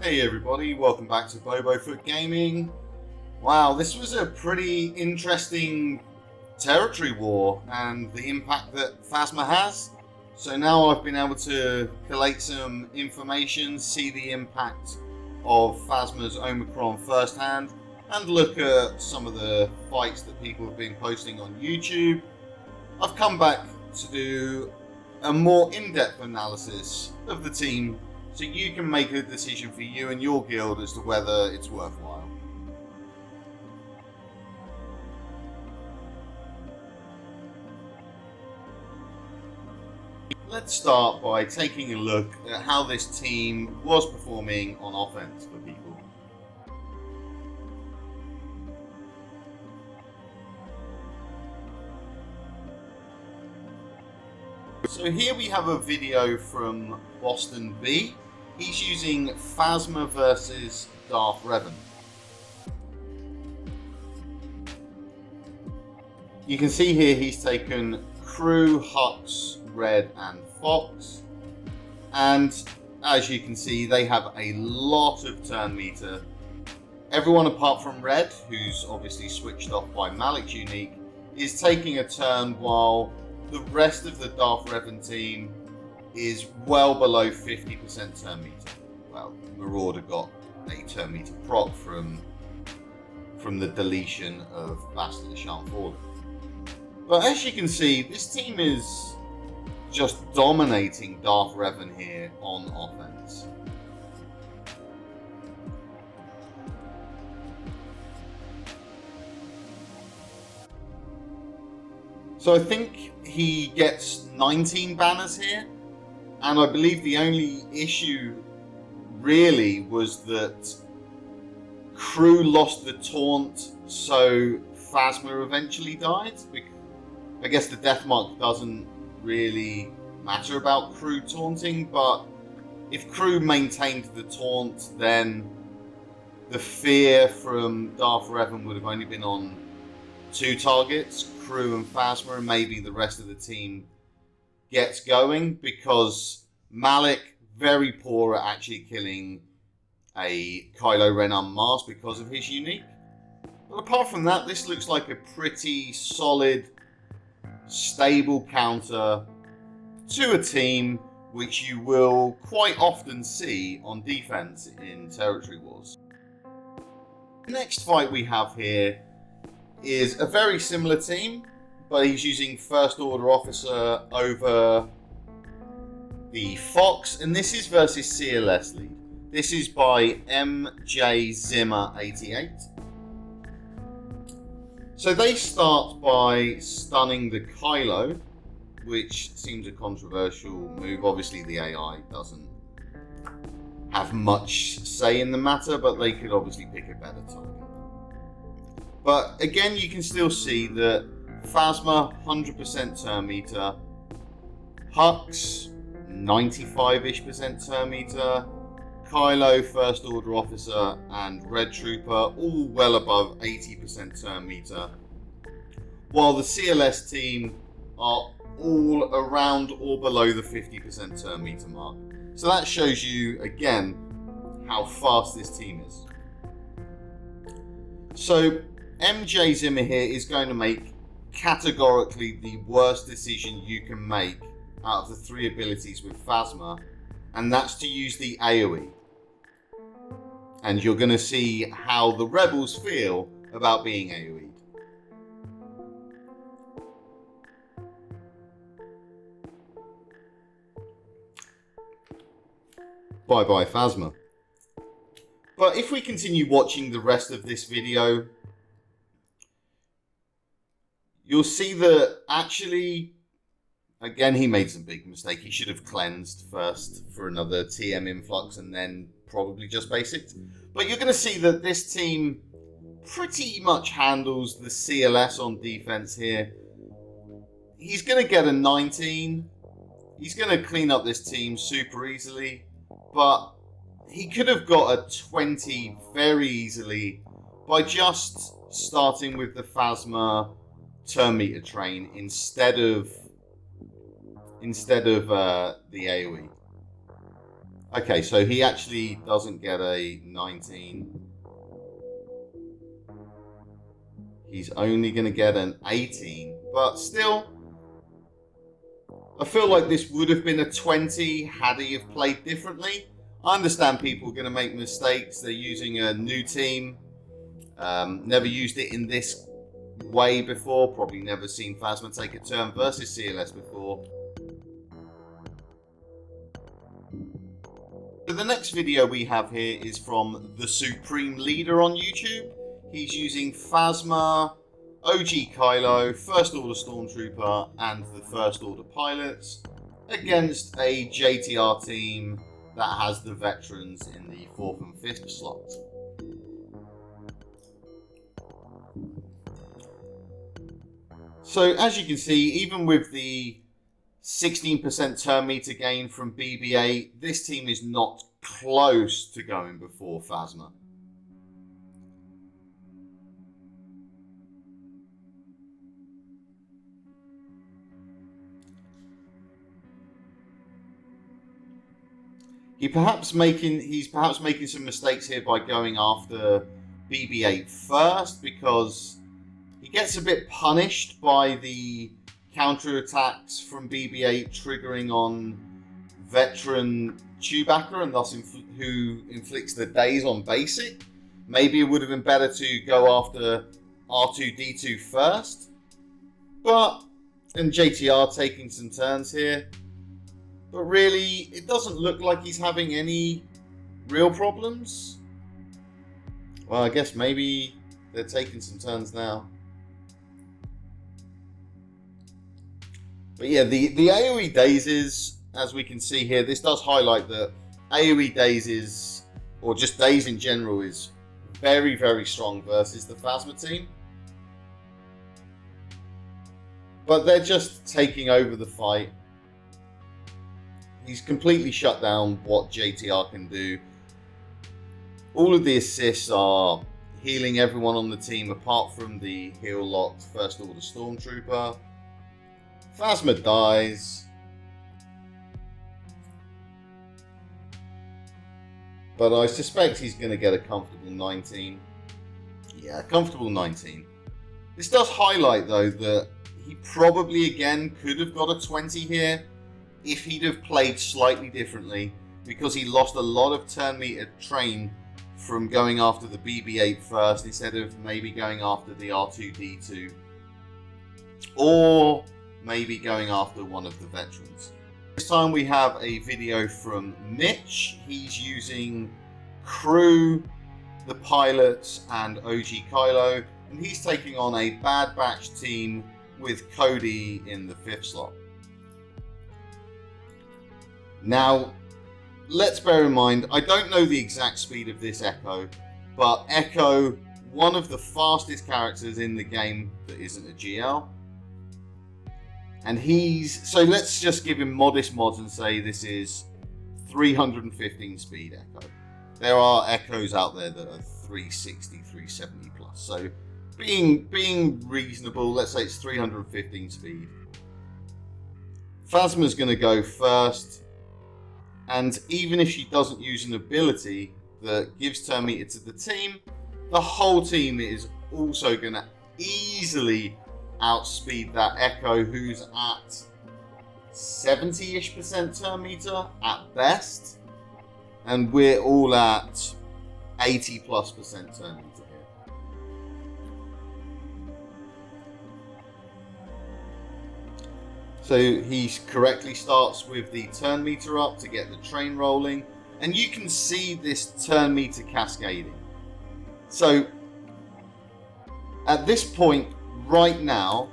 Hey everybody, welcome back to Bobo Foot Gaming. Wow, this was a pretty interesting territory war and the impact that Phasma has. So now I've been able to collate some information, see the impact of Phasma's Omicron firsthand, and look at some of the fights that people have been posting on YouTube. I've come back to do a more in-depth analysis of the team so you can make a decision for you and your guild as to whether it's worthwhile. Let's start by taking a look at how this team was performing on offense for people. So here we have a video from Boston B. He's using Phasma versus Darth Revan. You can see here he's taken Crew, Hux, Red and Fox. And as you can see, they have a lot of turn meter. Everyone apart from Red, who's obviously switched off by Malik's unique, is taking a turn while the rest of the Darth Revan team is well below 50% turn meter. Well, Marauder got a turn meter proc from the deletion of Bastard of Shan't Fallen. But as you can see, this team is just dominating Darth Revan here on offense. So I think he gets 19 banners here, and I believe the only issue really was that Crew lost the taunt, so Phasma eventually died. I guess the death mark doesn't really matter about Crew taunting, but if Crew maintained the taunt, then the fear from Darth Revan would have only been on 2 targets, Crew and Phasma, and maybe the rest of the team gets going, because Malik very poor at actually killing a Kylo Ren unmasked because of his unique. But apart from that, this looks like a pretty solid, stable counter to a team which you will quite often see on defense in territory wars. The next fight we have here is a very similar team, but he's using First Order Officer over the Fox, and this is versus CLS lead. This is by MJ Zimmer 88. So they start by stunning the Kylo, which seems a controversial move. Obviously the AI doesn't have much say in the matter, but they could obviously pick a better target. But again, you can still see that Phasma 100% turn meter, Hux 95-ish% turn meter, Kylo First Order Officer and Red Trooper all well above 80% turn meter, while the CLS team are all around or below the 50% turn meter mark. So that shows you again how fast this team is. So MJ Zimmer here is going to make categorically the worst decision you can make out of the 3 abilities with Phasma, and that's to use the AoE. And you're going to see how the rebels feel about being AoE'd. Bye bye Phasma. But if we continue watching the rest of this video, you'll see that actually, again, he made some big mistake. He should have cleansed first for another TM influx and then probably just basics. But you're going to see that this team pretty much handles the CLS on defense here. He's going to get a 19. He's going to clean up this team super easily, but he could have got a 20 very easily by just starting with the Phasma turn meter train instead of the AoE. Okay, so he actually doesn't get a 19. He's only going to get an 18. But still, I feel like this would have been a 20 had he have played differently. I understand people are going to make mistakes. They're using a new team. Never used it in this way before. Probably never seen Phasma take a turn versus CLS before. So the next video we have here is from the Supreme Leader on YouTube. He's using Phasma, OG Kylo, First Order Stormtrooper, and the First Order Pilots against a JTR team that has the veterans in the 4th and 5th slot. So as you can see, even with the 16% turn meter gain from BB-8, this team is not close to going before Phasma. He's perhaps making some mistakes here by going after BB-8 first, because he gets a bit punished by the counterattacks from BB-8 triggering on veteran Chewbacca, and thus who inflicts the daze on basic. Maybe it would have been better to go after R2-D2 first, and JTR taking some turns here. But really, it doesn't look like he's having any real problems. Well, I guess maybe they're taking some turns now. But yeah, the AoE dazes, as we can see here, this does highlight that AoE dazes, or just daze in general, is very, very strong versus the Phasma team. But they're just taking over the fight. He's completely shut down what JTR can do. All of the assists are healing everyone on the team apart from the heal-locked First Order Stormtrooper. Phasma dies. But I suspect he's going to get a comfortable 19. Yeah, a comfortable 19. This does highlight, though, that he probably, again, could have got a 20 here if he'd have played slightly differently, because he lost a lot of turn meter train from going after the BB-8 first instead of maybe going after the R2-D2, or maybe going after one of the veterans. This time we have a video from Mitch. He's using Crew, the pilots, and OG Kylo, and he's taking on a Bad Batch team with Cody in the 5th slot. Now, let's bear in mind, I don't know the exact speed of this Echo, but Echo, one of the fastest characters in the game that isn't a GL. And so let's just give him modest mods and say this is 315 speed Echo. There are Echoes out there that are 360, 370 plus. So being reasonable, let's say it's 315 speed. Phasma's going to go first. And even if she doesn't use an ability that gives turn meter to the team, the whole team is also going to easily outspeed that Echo, who's at 70-ish% turn meter at best. And we're all at 80+% turn meter here. So he correctly starts with the turn meter up to get the train rolling, and you can see this turn meter cascading. So at this point right now,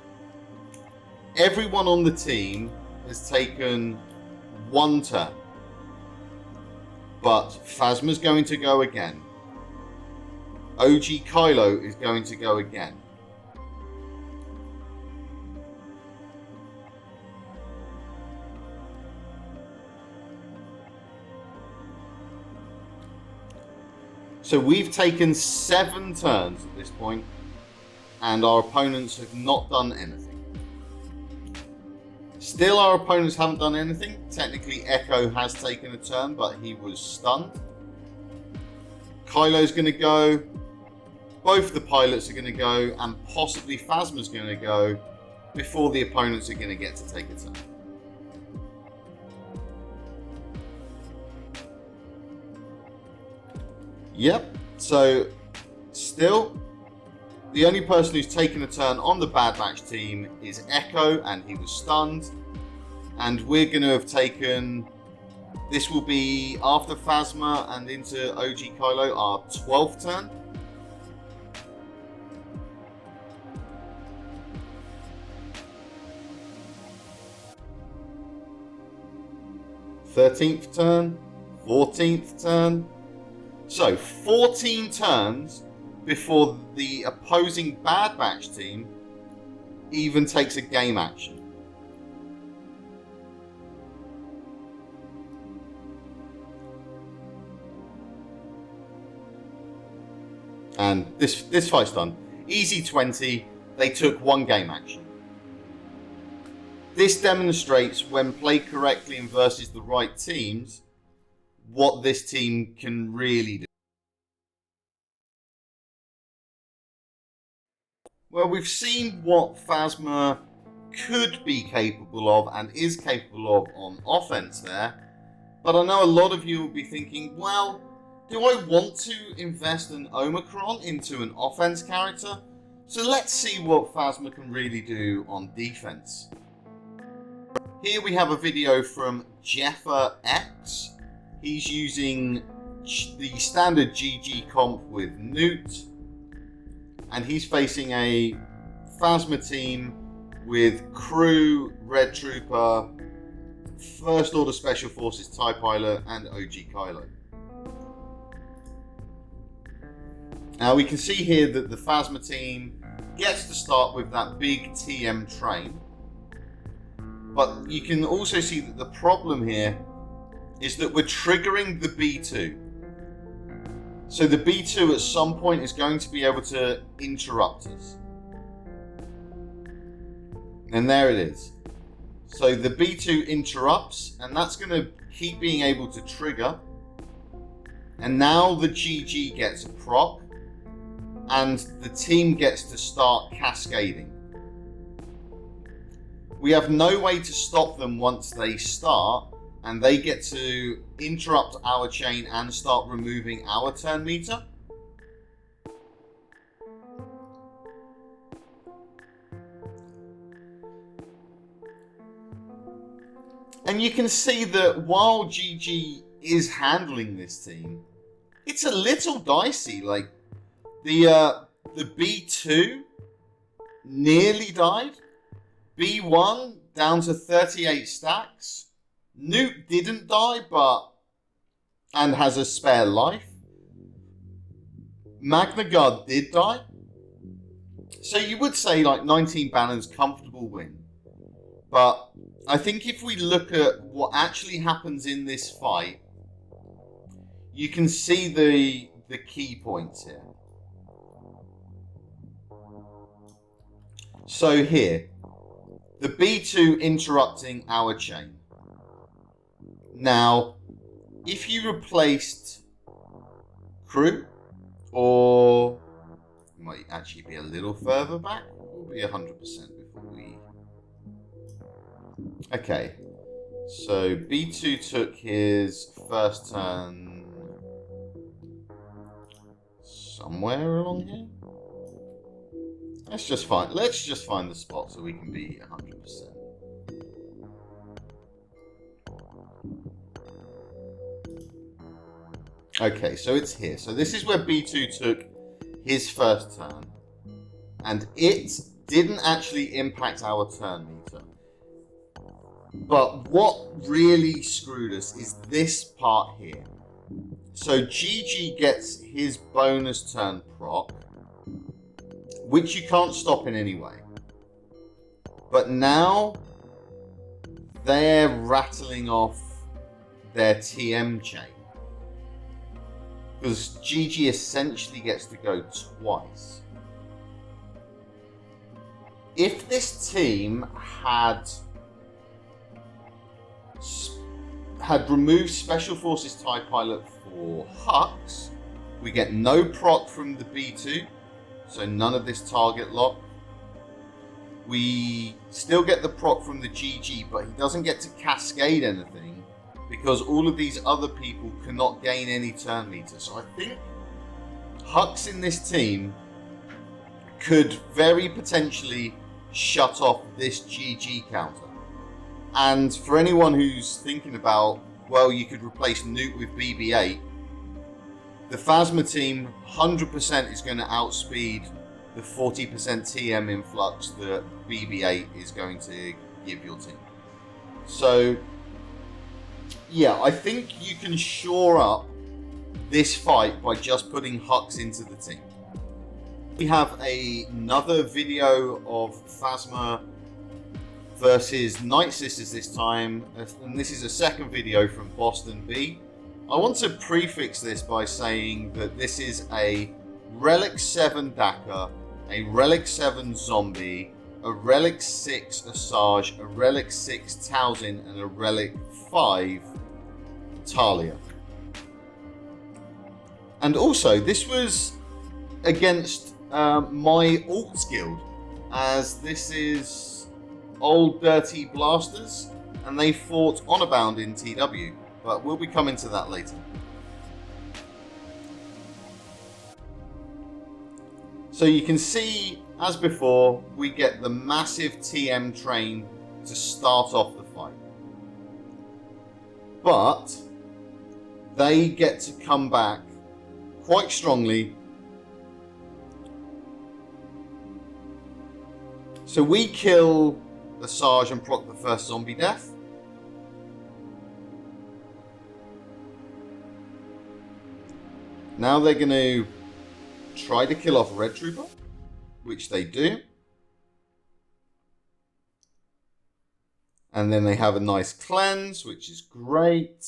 everyone on the team has taken one turn, but Phasma's going to go again. OG Kylo is going to go again. So we've taken 7 turns at this point, and our opponents have not done anything. Still, our opponents haven't done anything. Technically, Echo has taken a turn, but he was stunned. Kylo's going to go. Both the pilots are going to go, and possibly Phasma's going to go before the opponents are going to get to take a turn. Yep, so still, the only person who's taken a turn on the Bad Batch team is Echo, and he was stunned. And we're going to have taken, this will be after Phasma and into OG Kylo, our 12th turn. th turn, 14th turn. So 14 turns before the opposing Bad Batch team even takes a game action. And this fight's done. Easy 20, they took one game action. This demonstrates, when played correctly and versus the right teams, what this team can really do. Well, we've seen what Phasma could be capable of and is capable of on offense there. But I know a lot of you will be thinking, well, do I want to invest an Omicron into an offense character? So let's see what Phasma can really do on defense. Here we have a video from Jeffer X. He's using the standard GG comp with Newt. And he's facing a Phasma team with Crew, Red Trooper, First Order Special Forces TIE Pilot, and OG Kylo. Now we can see here that the Phasma team gets to start with that big TM train. But you can also see that the problem here is that we're triggering the B2. So the B2 at some point is going to be able to interrupt us. And there it is. So the B2 interrupts, and that's going to keep being able to trigger. And now the GG gets a proc, and the team gets to start cascading. We have no way to stop them once they start, and they get to interrupt our chain and start removing our turn meter. And you can see that while GG is handling this team, it's a little dicey. Like the B2 nearly died. B1 down to 38 stacks. Newt didn't die, and has a spare life. Magna Guard did die. So you would say like 19 banners, comfortable win. But I think if we look at what actually happens in this fight, you can see the key points here. So here, the B2 interrupting our chain. Now, if you replaced Crew, or it might actually be a little further back, we'll be 100% before we... Okay, so B2 took his first turn somewhere along here. Let's just find the spot so we can be 100%. Okay, so it's here. So this is where B2 took his first turn, and it didn't actually impact our turn meter. But what really screwed us is this part here. So GG gets his bonus turn proc, which you can't stop in any way. But now they're rattling off their TM chain. Because GG essentially gets to go twice. If this team had had removed Special Forces TIE Pilot for Hux. We get no proc from the B2, so none of this target lock. We still get the proc from the GG, but he doesn't get to cascade anything because all of these other people cannot gain any turn meter. So I think Hux in this team could very potentially shut off this GG counter. And for anyone who's thinking about, well, you could replace Newt with BB-8, the Phasma team 100% is going to outspeed the 40% TM influx that BB-8 is going to give your team. So, yeah, I think you can shore up this fight by just putting Hux into the team. We have another video of Phasma versus Night Sisters this time, and this is a second video from Boston B. I want to prefix this by saying that this is a Relic 7 Dakar, a Relic 7 Zombie, a Relic 6 Asajj, a Relic 6 Talzin, and a Relic 5 Talia. And also, this was against my Alts Guild, as this is Old Dirty Blasters, and they fought Honorbound in TW, but we'll be coming to that later. So you can see, as before, we get the massive TM train to start off the fight. But they get to come back quite strongly. So we kill the Asajj and proc the first zombie death. Now they're going to try to kill off Red Trooper, which they do. And then they have a nice cleanse, which is great.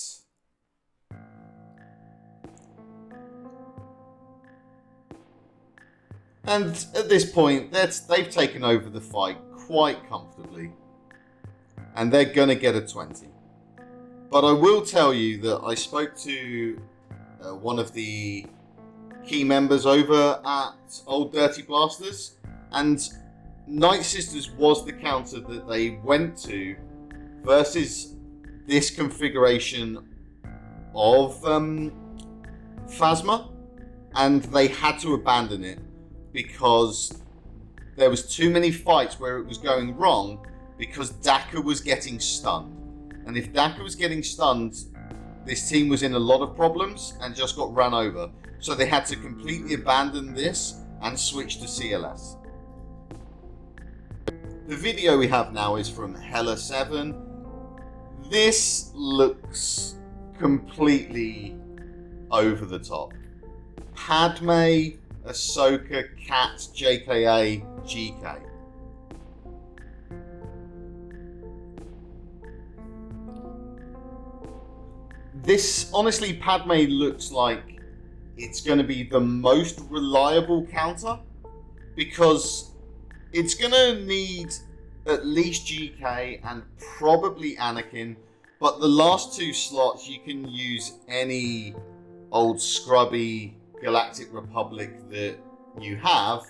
And at this point, they've taken over the fight quite comfortably. And they're going to get a 20. But I will tell you that I spoke to one of the key members over at Old Dirty Blasters, and Night Sisters was the counter that they went to versus this configuration of Phasma, and they had to abandon it because there was too many fights where it was going wrong because Daka was getting stunned. And if Daka was getting stunned, this team was in a lot of problems and just got run over. So they had to completely abandon this and switch to CLS. The video we have now is from Hella 7. This looks completely over the top. Padme, Ahsoka, Kat, JKA, GK. This, honestly, Padme looks like it's going to be the most reliable counter because it's going to need at least GK and probably Anakin, but the last two slots you can use any old scrubby Galactic Republic that you have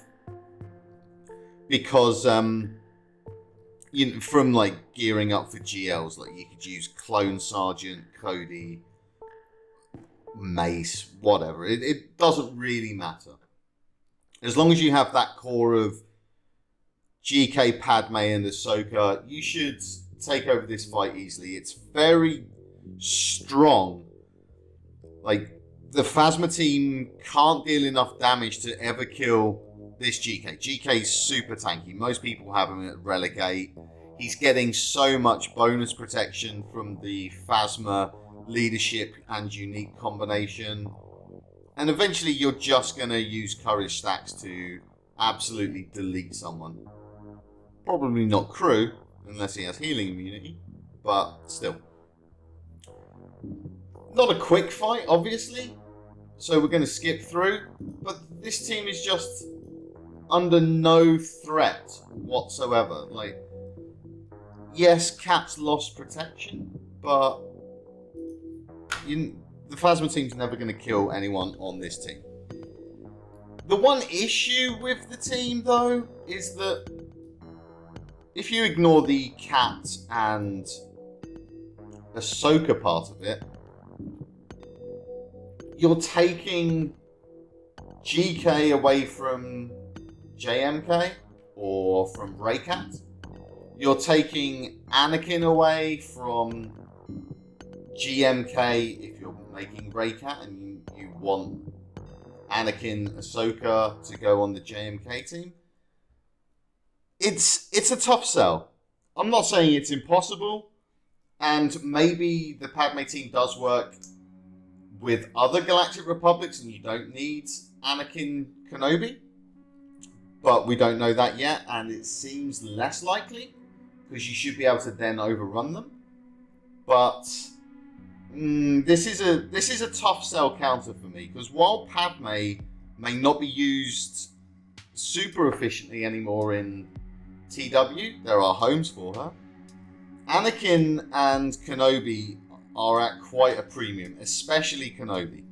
because you know, from like gearing up for GLs, like you could use Clone Sergeant, Cody, Mace, whatever. It doesn't really matter. As long as you have that core of GK, Padme, and Ahsoka, you should take over this fight easily. It's very strong. Like, the Phasma team can't deal enough damage to ever kill this GK. GK's super tanky. Most people have him at Relegate. He's getting so much bonus protection from the Phasma leadership and unique combination. And eventually you're just going to use courage stacks to absolutely delete someone. Probably not Crew, unless he has healing immunity, but still. Not a quick fight, obviously, so we're going to skip through, but this team is just under no threat whatsoever. Like, yes, Cat's lost protection, but the Phasma team's never going to kill anyone on this team. The one issue with the team, though, is that if you ignore the cat and Ahsoka part of it, you're taking GK away from JMK or from Raycat. You're taking Anakin away from GMK if you're making Raycat and you want Anakin, Ahsoka to go on the JMK team. It's a tough sell. I'm not saying it's impossible, and maybe the Padme team does work with other Galactic Republics and you don't need Anakin Kenobi, but we don't know that yet, and it seems less likely because you should be able to then overrun them. But this is a tough sell counter for me, because while Padme may not be used super efficiently anymore in TW, there are homes for her. Anakin and Kenobi are at quite a premium, especially Kenobi.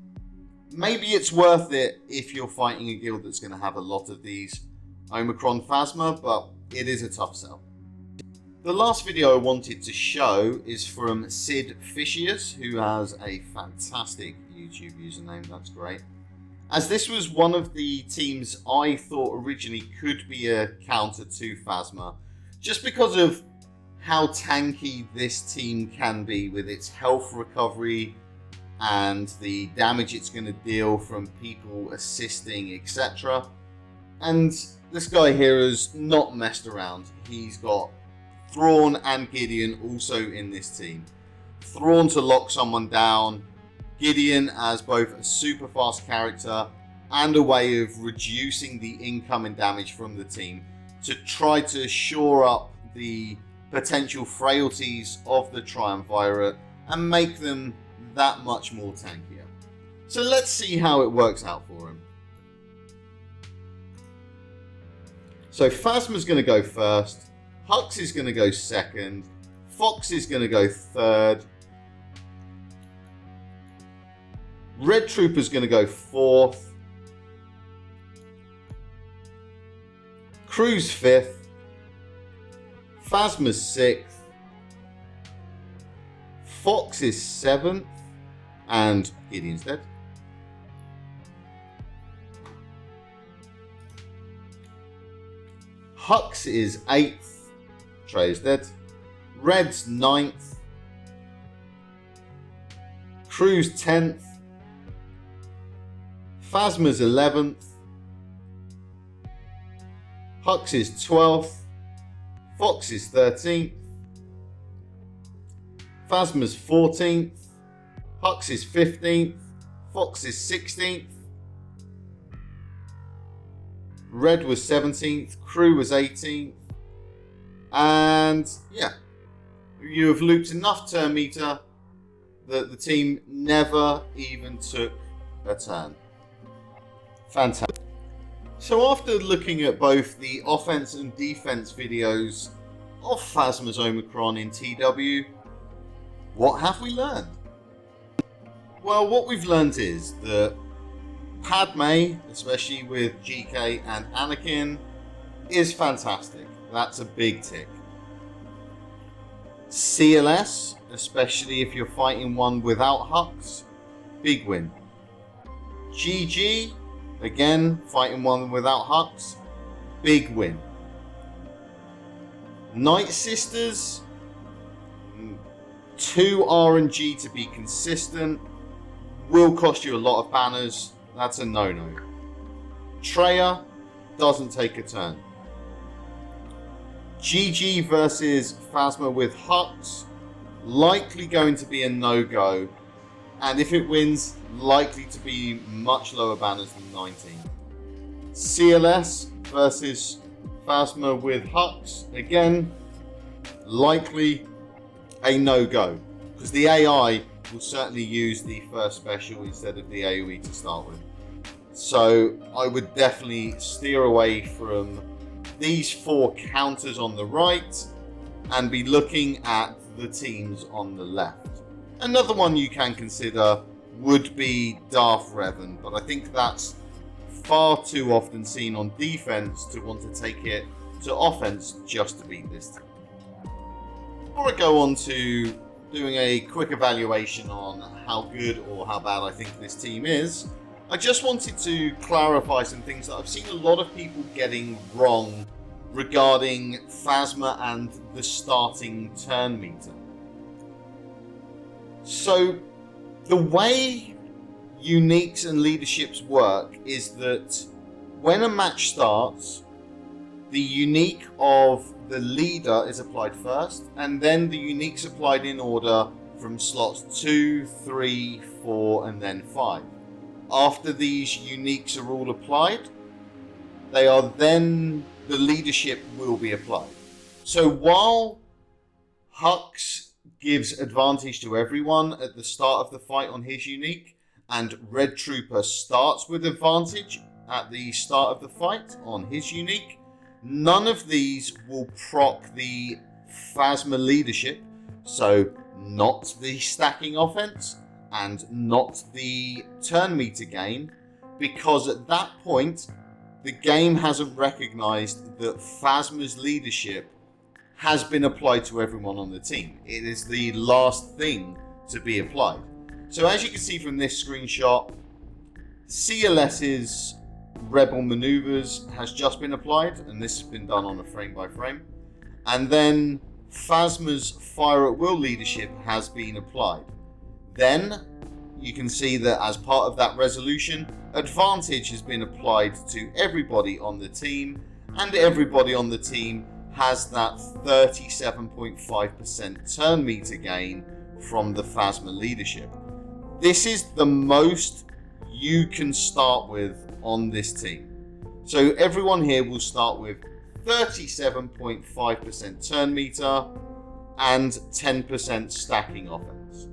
Maybe it's worth it if you're fighting a guild that's going to have a lot of these Omicron Phasma, but it is a tough sell. The last video I wanted to show is from Sid Fishius, who has a fantastic YouTube username. That's great. As this was one of the teams I thought originally could be a counter to Phasma, just because of how tanky this team can be with its health recovery and the damage it's going to deal from people assisting, etc. And this guy here has not messed around. He's got Thrawn and Gideon also in this team. Thrawn to lock someone down, Gideon as both a super fast character and a way of reducing the incoming damage from the team to try to shore up the potential frailties of the Triumvirate and make them that much more tankier. So let's see how it works out for him. So Phasma's going to go first, Hux is going to go second, Fox is going to go third, Red Trooper's going to go fourth, Crew's fifth, Phasma's sixth, Fox is seventh, and Gideon's dead. Hux is eighth, Trey's dead. Red's ninth, Crew's 10th, Phasma's 11th, Hux is 12th, Fox is 13th, Phasma's 14th, Hux is 15th, Fox is 16th, Red was 17th, Crew was 18th, and yeah, you have looped enough turn meter that the team never even took a turn. Fantastic. So after looking at both the offense and defense videos of Phasma's Omicron in TW, what have we learned? Well, what we've learned is that Padme, especially with GK and Anakin, is fantastic. That's a big tick. CLS, especially if you're fighting one without Hux, big win. GG, again, fighting one without Hux, big win. Night Sisters, 2 RNG to be consistent, will cost you a lot of banners. That's a no-no. Treya doesn't take a turn. GG versus Phasma with Hux, likely going to be a no-go. And if it wins, likely to be much lower banners than 19. CLS versus Phasma with Hux, again, likely a no-go. Because the AI will certainly use the first special instead of the AoE to start with. So I would definitely steer away from these 4 counters on the right and be looking at the teams on the left. Another one you can consider would be Darth Revan, but I think that's far too often seen on defense to want to take it to offense just to beat this team. Before I go on to doing a quick evaluation on how good or how bad I think this team is, I just wanted to clarify some things that I've seen a lot of people getting wrong regarding Phasma and the starting turn meter. So, the way uniques and leaderships work is that when a match starts, the unique of the leader is applied first, and then the uniques applied in order from slots 2, 3, 4, and then 5. After these uniques are all applied, the leadership will be applied. So while Hux gives advantage to everyone at the start of the fight on his unique, and Red Trooper starts with advantage at the start of the fight on his unique, none of these will proc the Phasma leadership, so not the stacking offense and not the turn meter gain, because at that point the game hasn't recognized that Phasma's leadership has been applied to everyone on the team. It is the last thing to be applied. So as you can see from this screenshot, CLS's Rebel Maneuvers has just been applied, and this has been done on a frame by frame. And then Phasma's Fire at Will leadership has been applied. Then you can see that as part of that resolution, advantage has been applied to everybody on the team, and everybody on the team has that 37.5% turn meter gain from the Phasma leadership. This is the most you can start with on this team. So everyone here will start with 37.5% turn meter and 10% stacking offense.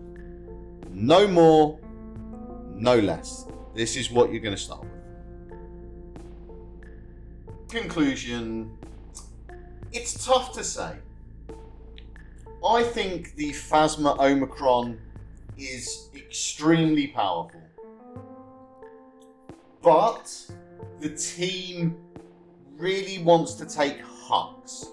No more, no less. This is what you're going to start with. Conclusion. It's tough to say. I think the Phasma Omicron is extremely powerful. But the team really wants to take Hux.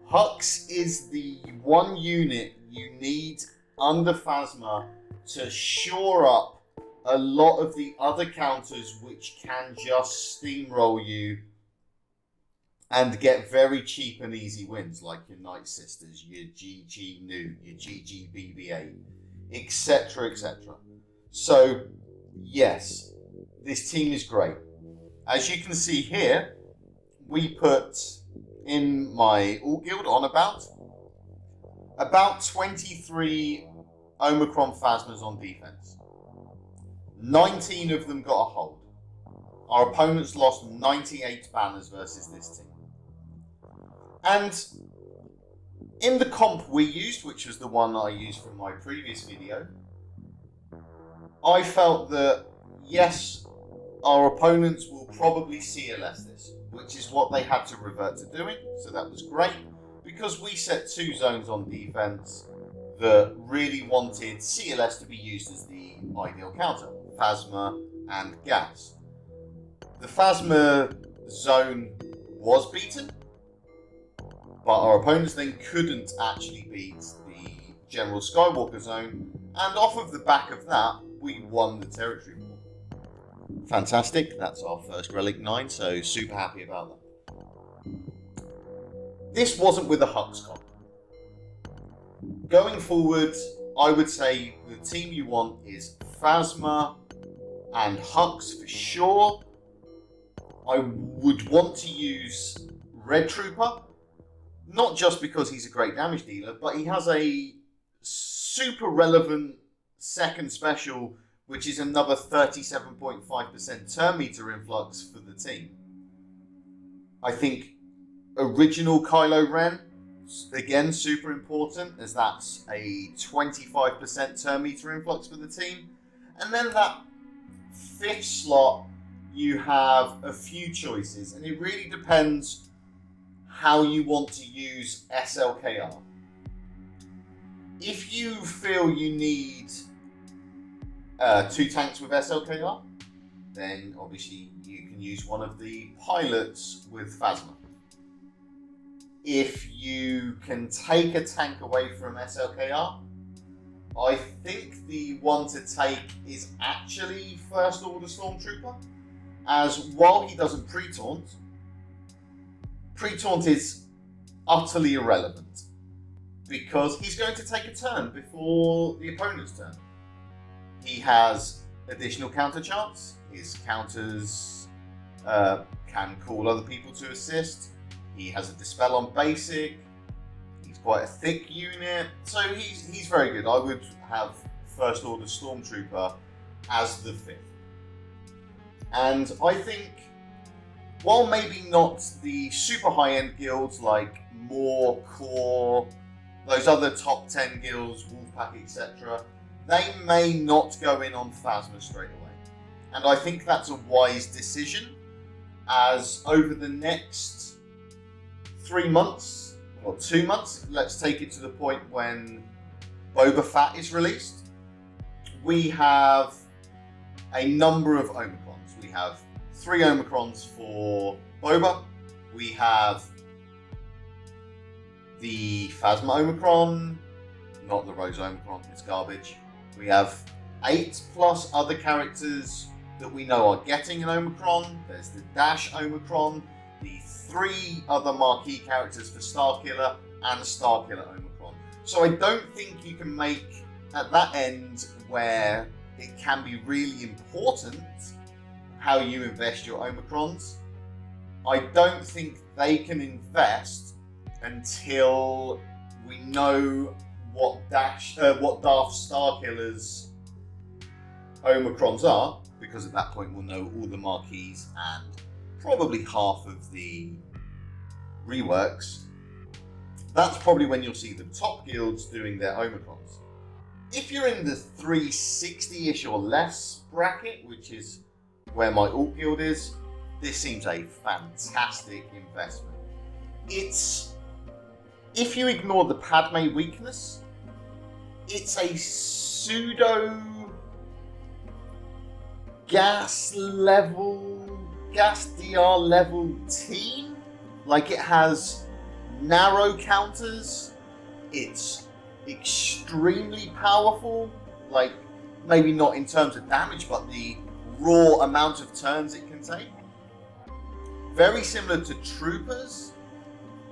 Hux is the one unit you need under Phasma to shore up a lot of the other counters which can just steamroll you and get very cheap and easy wins, like your Night Sisters, your GG New, your GG BB8, etc, etc. So, yes, this team is great. As you can see here, we put in my Alt Guild on about 23 Omicron Phasmas on defense. 19 of them got a hold. Our opponents lost 98 banners versus this team. And in the comp we used, which was the one I used from my previous video, I felt that, yes, our opponents will probably CLS this, which is what they had to revert to doing, so that was great, because we set 2 zones on defense that really wanted CLS to be used as the ideal counter, Phasma and Gas. The Phasma zone was beaten, but our opponents then couldn't actually beat the General Skywalker zone, and off of the back of that, we won the territory war. Fantastic, that's our first Relic 9, so super happy about that. This wasn't with a Hux comp. Going forward, I would say the team you want is Phasma and Hux for sure. I would want to use Red Trooper, not just because he's a great damage dealer, but he has a super relevant second special, which is another 37.5% turn meter influx for the team. I think original Kylo Ren, again, super important, as that's a 25% turn meter influx for the team. And then that 5th slot, you have a few choices, and it really depends how you want to use SLKR. If you feel you need 2 tanks with SLKR, then obviously you can use one of the pilots with Phasma. If you can take a tank away from SLKR, I think the one to take is actually First Order Stormtrooper, as while he doesn't pre-taunt is utterly irrelevant because he's going to take a turn before the opponent's turn. He has additional counter chance. His counters can call other people to assist. He has a dispel on basic. He's quite a thick unit, so he's very good. I would have First Order Stormtrooper as the 5th. And I think, while maybe not the super high-end guilds like More, Core, those other top 10 guilds, Wolfpack, etc., they may not go in on Phasma straight away. And I think that's a wise decision, as over the next 3 months, or 2 months, let's take it to the point when Boba Fett is released, we have a number of Omicrons. We have 3 Omicrons for Boba. We have the Phasma Omicron, not the Rose Omicron, it's garbage. We have 8+ other characters that we know are getting an Omicron. There's the Dash Omicron, the 3 other marquee characters for Starkiller, and Starkiller Omicron. So I don't think you can make, at that end where it can be really important how you invest your Omicrons, I don't think they can invest until we know what Darth Starkiller's Omicrons are, because at that point we'll know all the marquees and probably half of the reworks. That's probably when you'll see the top guilds doing their Omicrons. If you're in the 360-ish or less bracket, which is where my alt guild is, this seems a fantastic investment. It's, if you ignore the Padme weakness, it's a pseudo gas DR level team. Like, it has narrow counters, it's extremely powerful, like maybe not in terms of damage, but the raw amount of turns it can take. Very similar to Troopers,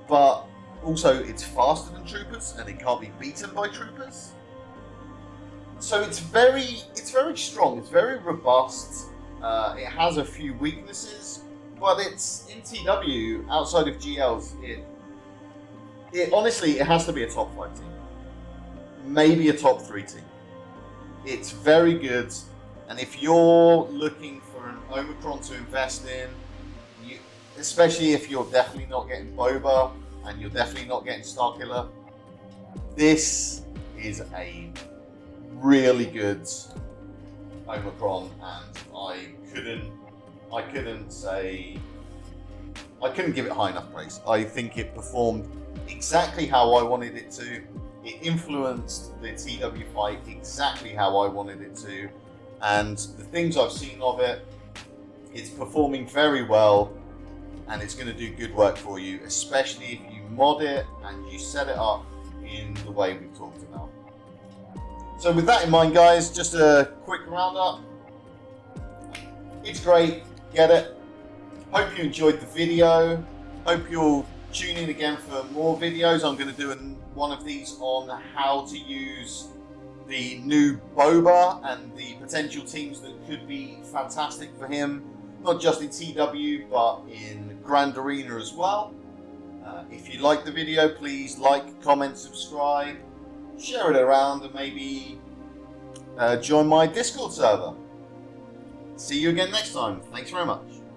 but also it's faster than Troopers and it can't be beaten by Troopers. So it's very strong, it's very robust. It has a few weaknesses, but it's in TW, outside of GLs, it honestly, it has to be a top 5 team. Maybe a top 3 team. It's very good, and if you're looking for an Omicron to invest in, especially if you're definitely not getting Boba and you're definitely not getting Starkiller, this is a really good Omicron, and I couldn't give it high enough praise. I think it performed exactly how I wanted it to. It influenced the TW fight exactly how I wanted it to, and the things I've seen of it, it's performing very well, and it's going to do good work for you, especially if you mod it and you set it up in the way we've talked about. So with that in mind, guys, just a quick roundup. It's great, get it. Hope you enjoyed the video. Hope you'll tune in again for more videos. I'm going to do one of these on how to use the new Boba and the potential teams that could be fantastic for him, not just in TW but in Grand Arena as well. If you like the video, please like, comment, subscribe, share it around, and maybe join my Discord server. See you again next time. Thanks very much.